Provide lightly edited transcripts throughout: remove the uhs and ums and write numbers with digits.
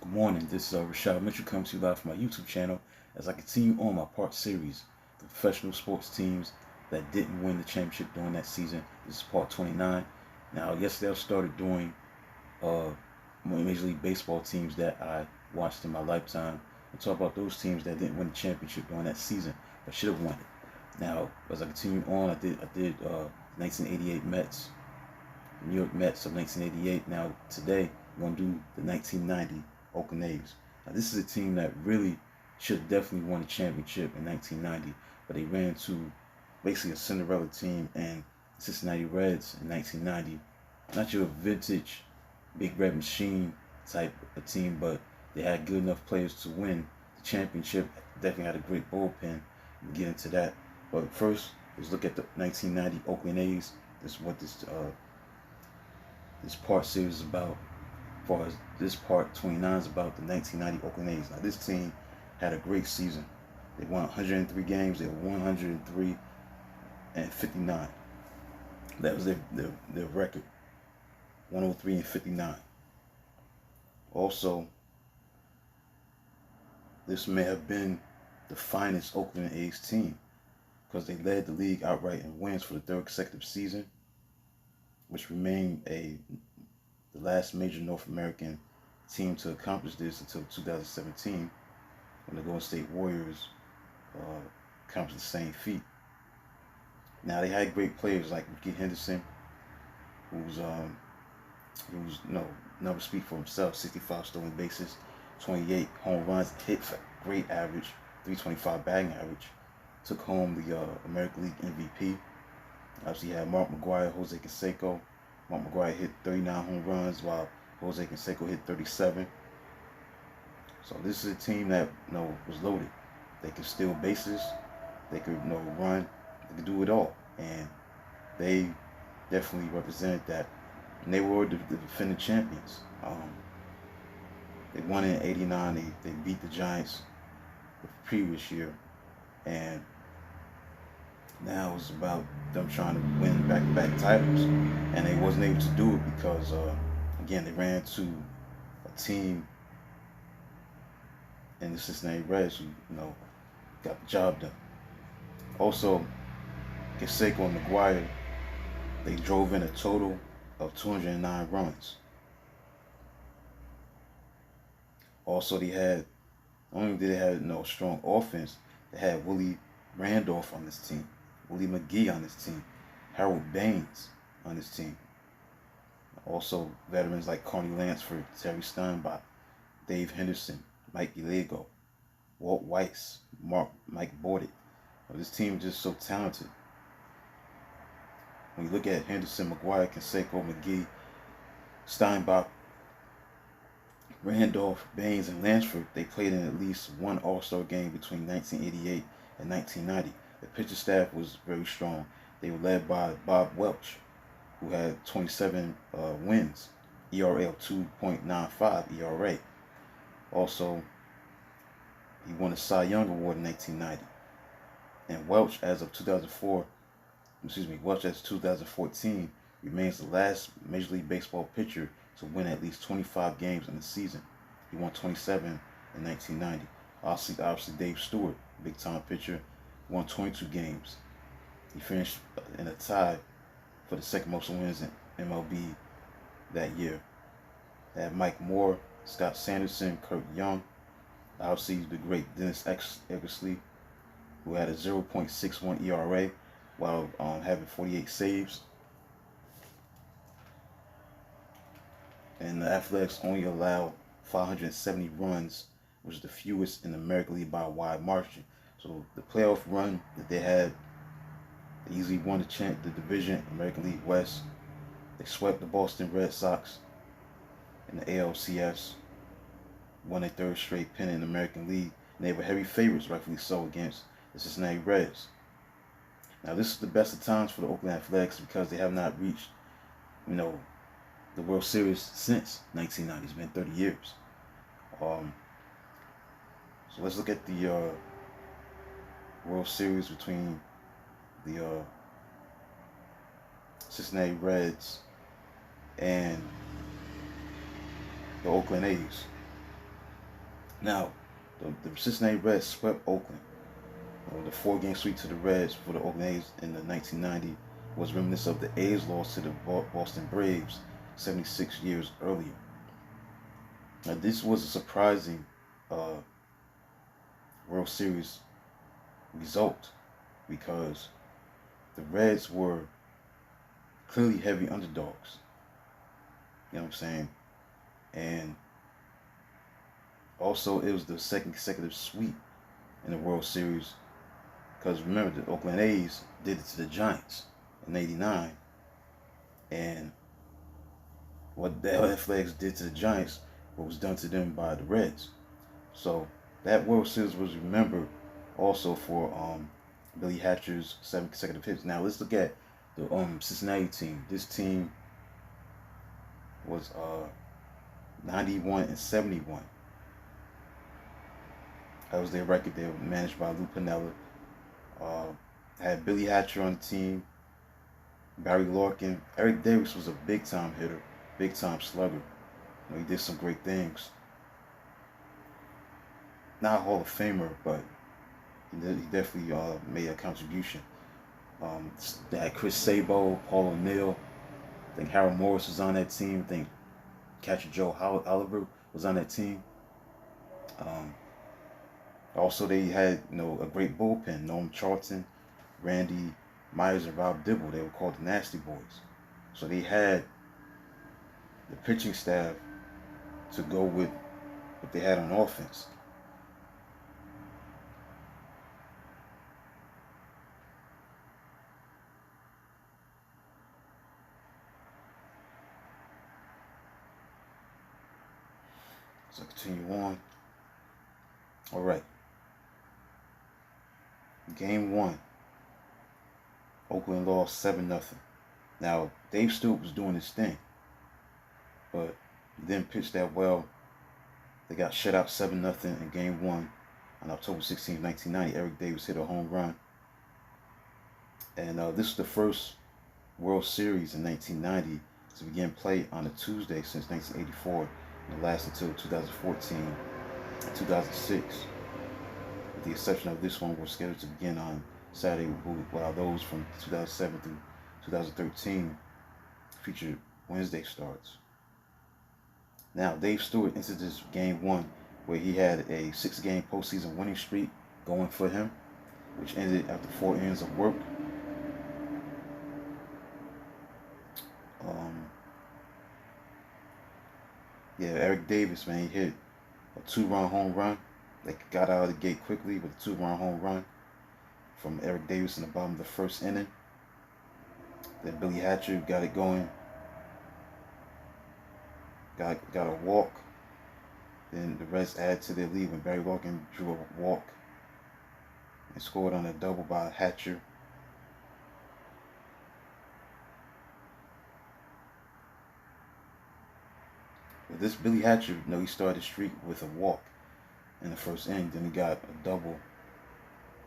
Good morning, this is Rashad Mitchell coming to you live from my YouTube channel as I continue on my part series, the professional sports teams that didn't win the championship during that season. This is part 29. Now, yesterday I started doing Major League Baseball teams that I watched in my lifetime and talk about those teams that didn't win the championship during that season but should have won it. Now, as I continue on, I did 1988 Mets, New York Mets of 1988. Now, today I'm going to do the 1990 Oakland A's. Now, this is a team that really should have definitely won the championship in 1990, but they ran into basically a Cinderella team and Cincinnati Reds in 1990. Not your vintage big red machine type of team, but they had good enough players to win the championship. Definitely had a great bullpen. We'll get into that. But first, let's look at the 1990 Oakland A's. This is what this part series is about. As far as this part 29 is about the 1990 Oakland A's. Now, this team had a great season. They won 103 games. They were 103 and 59. That was their record. 103 and 59. Also, this may have been the finest Oakland A's team because they led the league outright in wins for the third consecutive season, which remained the last major North American team to accomplish this until 2017, when the Golden State Warriors accomplished the same feat. Now, they had great players like Ricky Henderson, who's numbers speak for himself. 65 stolen bases, 28 home runs, hit for great average, 325 batting average. Took home the American League MVP. Obviously, you had Mark McGwire, Jose Canseco. Mark McGwire hit 39 home runs, while Jose Canseco hit 37. So this is a team that was loaded. They could steal bases, they could run, they could do it all, and they definitely represented that. And they were the defending champions. They won in '89. They beat the Giants the previous year, and now it's about them trying to win back-to-back titles, and they wasn't able to do it because, again, they ran to a team in the Cincinnati Reds who, got the job done. Also, Canseco and McGwire, they drove in a total of 209 runs. Also, not only did they have no strong offense, they had Willie Randolph on this team, Willie McGee on this team, Harold Baines on this team. Also, veterans like Carney Lansford, Terry Steinbach, Dave Henderson, Mike Gallego, Walt Weiss, Mike Bordet. This team is just so talented. When you look at Henderson, McGwire, Canseco, McGee, Steinbach, Randolph, Baines, and Lansford, they played in at least one All-Star game between 1988 and 1990. The pitching staff was very strong. They were led by Bob Welch, who had 27 wins, ERA of 2.95 ERA. Also, he won the Cy Young Award in 1990. And Welch, as of 2014, remains the last Major League Baseball pitcher to win at least 25 games in a season. He won 27 in 1990. Obviously Dave Stewart, big-time pitcher, won 22 games. He finished in a tie for the second most wins in MLB that year. They had Mike Moore, Scott Sanderson, Kurt Young, obviously the great Dennis Eckersley, who had a 0.61 ERA while having 48 saves. And the Athletics only allowed 570 runs, which is the fewest in the American League by a wide margin. So the playoff run that they had, they easily won the division, American League West. They swept the Boston Red Sox in the ALCS, won their third straight pennant in the American League, and they were heavy favorites, rightfully so, against the Cincinnati Reds. Now, this is the best of times for the Oakland Athletics because they have not reached, the World Series since 1990. It's been 30 years. So let's look at the World Series between the Cincinnati Reds and the Oakland A's. Now, the Cincinnati Reds swept Oakland. The four-game sweep to the Reds for the Oakland A's in the 1990 was reminiscent of the A's loss to the Boston Braves 76 years earlier. Now, this was a surprising uh, World Series result because the Reds were clearly heavy underdogs. You know what I'm saying? And also, it was the second consecutive sweep in the World Series. Because remember, the Oakland A's did it to the Giants in '89, and what the Athletics did to the Giants, what was done to them by the Reds. So that World Series was remembered also for Billy Hatcher's 7 consecutive hits. Now let's look at the Cincinnati team. This team was 91 and 71. That was their record. They were managed by Lou Piniella. Had Billy Hatcher on the team, Barry Larkin. Eric Davis was a big-time hitter, big-time slugger. He did some great things. Not a Hall of Famer, but he definitely made a contribution. They had Chris Sabo, Paul O'Neill. I think Harold Morris was on that team. I think catcher Joe Oliver was on that team. Also, they had a great bullpen. Noam Charlton, Randy Myers, and Rob Dibble. They were called the Nasty Boys. So they had the pitching staff to go with what they had on offense. So continue on. All right. Game 1. Oakland lost 7-0. Now, Dave Stewart was doing his thing, but he didn't pitch that well. They got shut out 7-0 in Game 1 on October 16, 1990. Eric Davis hit a home run. And this is the first World Series in 1990 to begin play on a Tuesday since 1984, and it lasted until 2014 and 2006. With the exception of this one, were scheduled to begin on Saturday, while those from 2007 through 2013 featured Wednesday starts. Now, Dave Stewart entered this Game 1 where he had a 6-game postseason winning streak going for him, which ended after 4 innings of work. Eric Davis, man, he hit a 2-run home run. They got out of the gate quickly with a 2-run home run from Eric Davis in the bottom of the first inning. Then Billy Hatcher got it going. Got a walk. Then the Reds added to their lead when Barry Larkin drew a walk and scored on a double by Hatcher. But this Billy Hatcher, he started the streak with a walk in the first inning. Then he got a double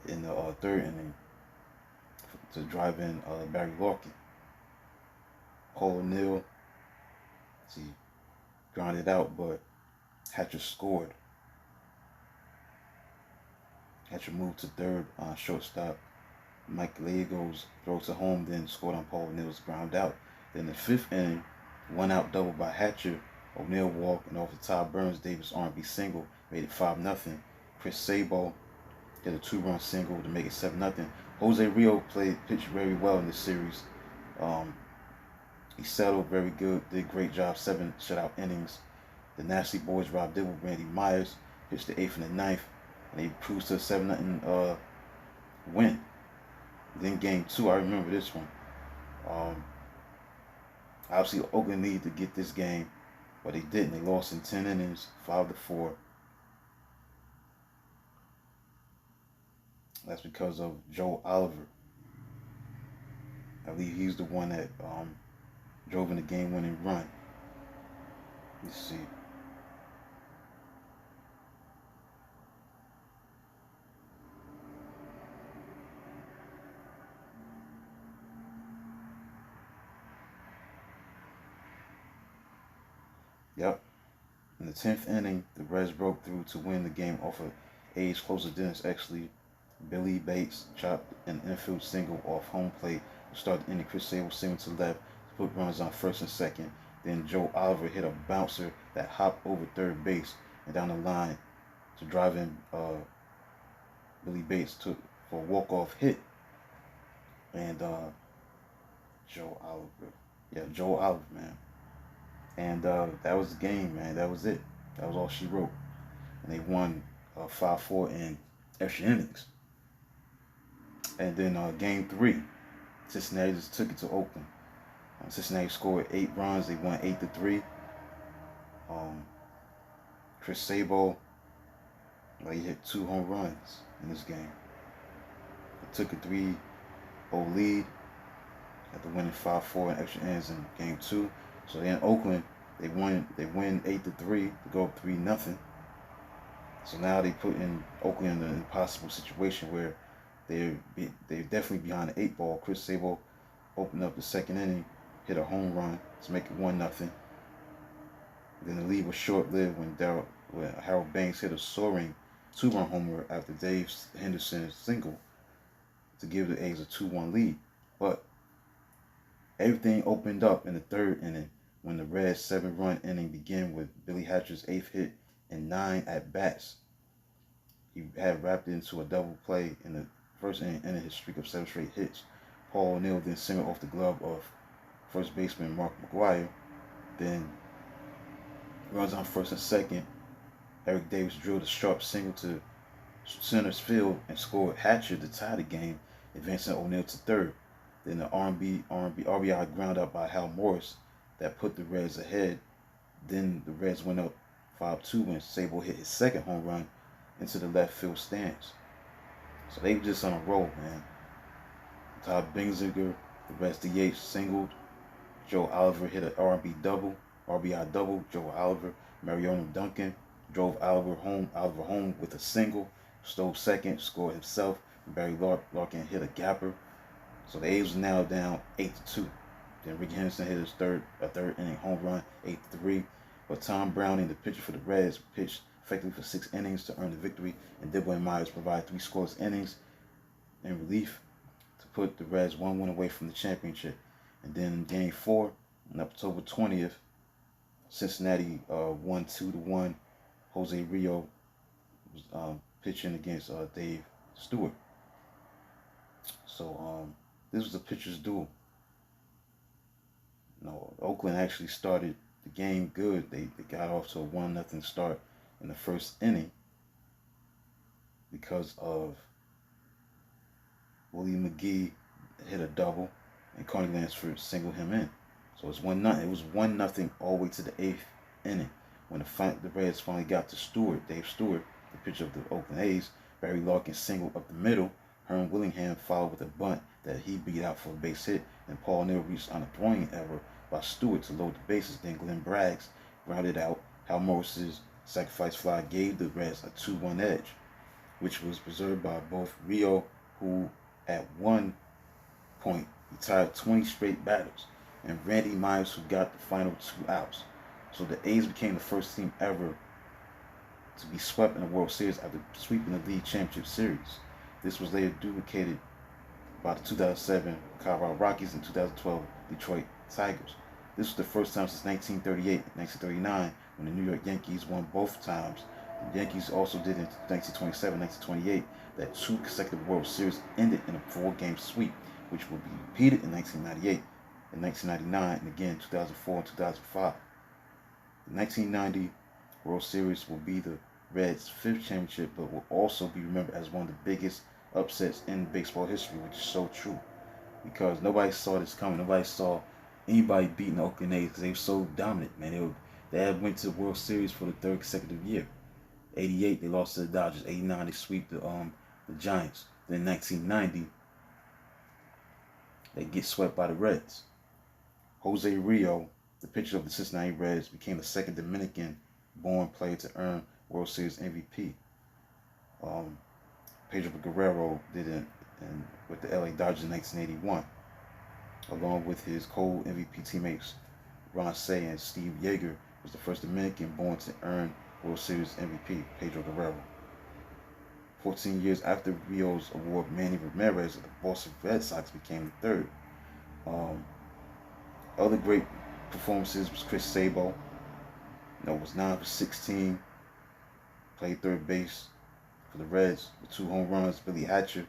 in the third inning to drive in Barry Larkin. Paul O'Neill, grounded out, but Hatcher scored. Hatcher moved to third on shortstop. Mike Gallegos throw to home, then scored on Paul O'Neill's ground out. Then the fifth inning, 1-out double by Hatcher. O'Neill walked, and off the Todd Burns Davis R&B single made it 5-0. Chris Sabo hit a 2-run single to make it 7-0. Jose Rio pitched very well in this series. He settled very good, did a great job, 7 shutout innings. The Nasty Boys, Rob Dibble, Randy Myers, pitched the 8th and the 9th, and they cruised to a 7-0 win. Then Game 2, I remember this one. Obviously, Oakland needed to get this game, but they didn't. They lost in 10 innings, 5-4. That's because of Joe Oliver. I believe he's the one that drove in the game-winning run. Let's see. Yep. In the 10th inning, the Reds broke through to win the game off of A's closer Dennis Exley. Billy Bates chopped an infield single off home plate to start the inning. Chris Sable singled to left to put runners on first and second. Then Joe Oliver hit a bouncer that hopped over third base and down the line to drive in Billy Bates for a walk-off hit. And Joe Oliver. Yeah, Joe Oliver, man. And that was the game, man. That was it. That was all she wrote. And they won 5-4 in extra innings. And then game 3, Cincinnati just took it to Oakland. Cincinnati scored 8 runs. They won 8-3. Chris Sabo, he hit 2 home runs in this game. They took a 3-0 lead after winning 5-4 in extra innings in game 2. So in Oakland, they win 8-3 to go up 3-0. So now they put in Oakland in an impossible situation where they're definitely behind the 8 ball. Chris Sabo opened up the second inning, hit a home run to make it 1-0. Then the lead was short-lived when Harold Banks hit a soaring 2-run homer after Dave Henderson's single to give the A's a 2-1 lead. But everything opened up in the 3rd inning when the Reds' 7-run inning began with Billy Hatcher's 8th hit and 9 at-bats. He had wrapped into a double play in the 1st inning, ending his streak of 7 straight hits. Paul O'Neill then singled off the glove of first baseman Mark McGwire. Then runs on first and second. Eric Davis drilled a sharp single to center's field and scored Hatcher to tie the game, advancing O'Neill to 3rd. Then the RBI ground out by Hal Morris that put the Reds ahead. Then the Reds went up 5-2 when Sabo hit his 2nd home run into the left field stands. So they were just on a roll, man. Todd Bingziger, the Reds DH, singled. Joe Oliver hit an RBI double. Joe Oliver, Mariano Duncan drove Oliver home with a single. Stole second, scored himself. Barry Larkin hit a gapper. So the A's were now down 8-2. Then Ricky Henderson hit his third inning home run, 8-3. But Tom Browning, the pitcher for the Reds, pitched effectively for 6 innings to earn the victory, and Dibble and Myers provided 3 scoreless innings in relief to put the Reds 1 win away from the championship. And then in Game 4, on October 20th, Cincinnati won 2-1. Jose Rio was pitching against Dave Stewart. So this was a pitcher's duel. Oakland actually started the game good. They got off to a 1-0 start in the 1st inning because of Willie McGee hit a double and Carney Lansford singled him in. So it's 1-0. It was 1-0 all the way to the 8th inning when the Reds finally got to Dave Stewart, the pitcher of the Oakland A's. Barry Larkin singled up the middle. Herm Willingham followed with a bunt that he beat out for a base hit, and Paul Neal reached on a throwing error by Stewart to load the bases. Then Glenn Braggs grounded out. Hal Morris's sacrifice fly gave the Reds a 2-1 edge, which was preserved by both Rio, who at one point retired 20 straight batters, and Randy Myers, who got the final 2 outs. So the A's became the first team ever to be swept in the World Series after sweeping the League Championship Series. This was later duplicated by the 2007 Colorado Rockies and 2012 Detroit Tigers. This was the first time since 1938 and 1939 when the New York Yankees won both times. The Yankees also did in 1927 and 1928 that 2 consecutive World Series ended in a 4-game sweep, which will be repeated in 1998 and 1999 and again 2004 and 2005. The 1990 World Series will be the Reds' 5th championship, but will also be remembered as one of the biggest upsets in baseball history, which is so true. Because nobody saw this coming. Nobody saw anybody beating the Oakland A's because they were so dominant, man. They had went to the World Series for the 3rd consecutive year. 88, they lost to the Dodgers. 89, they sweep the Giants. Then 1990, they get swept by the Reds. Jose Rio, the pitcher of the Cincinnati Reds, became the 2nd Dominican-born player to earn World Series MVP. Pedro Guerrero did it with the LA Dodgers in 1981, along with his co-MVP teammates Ron Cey and Steve Yeager was the first Dominican born to earn World Series MVP, Pedro Guerrero. 14 years after Rio's award, Manny Ramirez of the Boston Red Sox became the third. Um, Other great performances was Chris Sabo. Was 9 for 16, played third base for the Reds with 2 home runs. Billy Hatcher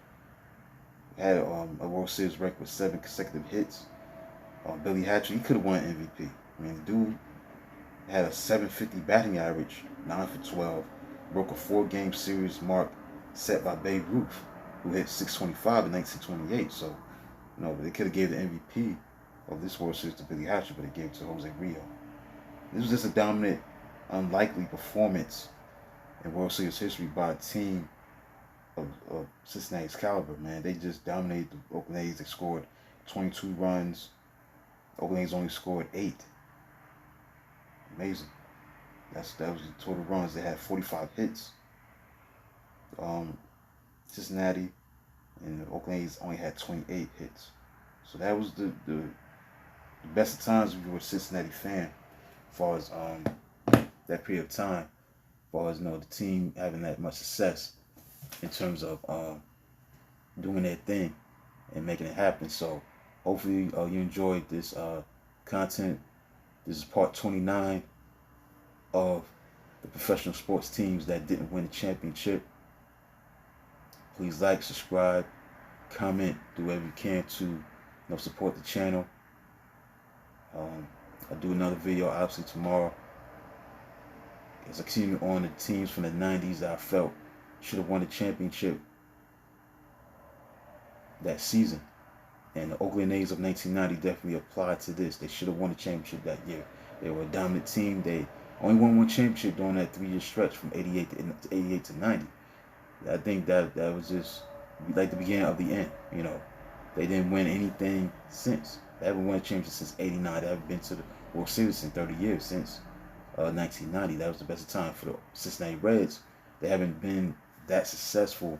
had a World Series record with 7 consecutive hits. Billy Hatcher, he could have won MVP. I mean, the dude had a 750 batting average, 9 for 12, broke a 4-game series mark set by Babe Ruth, who hit 625 in 1928. So, they could have gave the MVP of this World Series to Billy Hatcher, but they gave it to Jose Rio. This was just a dominant, unlikely performance in World Series history by a team of Cincinnati's caliber, man. They just dominated the Oakland A's. They scored 22 runs. Oakland A's only scored 8. Amazing. That was the total runs. They had 45 hits. Cincinnati and the Oakland A's only had 28 hits. So that was the best of times if you were a Cincinnati fan, as far as that period of time, as far as the team having that much success in terms of doing their thing and making it happen. So hopefully you enjoyed this content. This is part 29 of the professional sports teams that didn't win the championship. Please like, subscribe, comment, do whatever you can to support the channel. I'll do another video obviously tomorrow as I continue on the teams from the 90s that I felt should have won the championship that season. And the Oakland A's of 1990 definitely applied to this. They should have won the championship that year. They were a dominant team. They only won 1 championship during that 3-year stretch from 88 to 90. I think that was just like the beginning of the end. They didn't win anything since. They haven't won a championship since '89. They haven't been to the World Series in 30 years since 1990. That was the best of time for the Cincinnati Reds. They haven't been that successful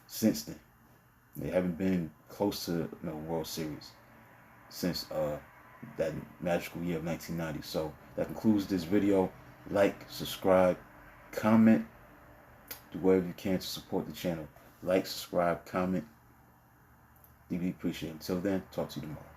since then. They haven't been close to World Series since that magical year of 1990. So that concludes this video. Like, subscribe, comment, do whatever you can to support the channel. Like, subscribe, comment. Deeply appreciate it. Until then, talk to you tomorrow.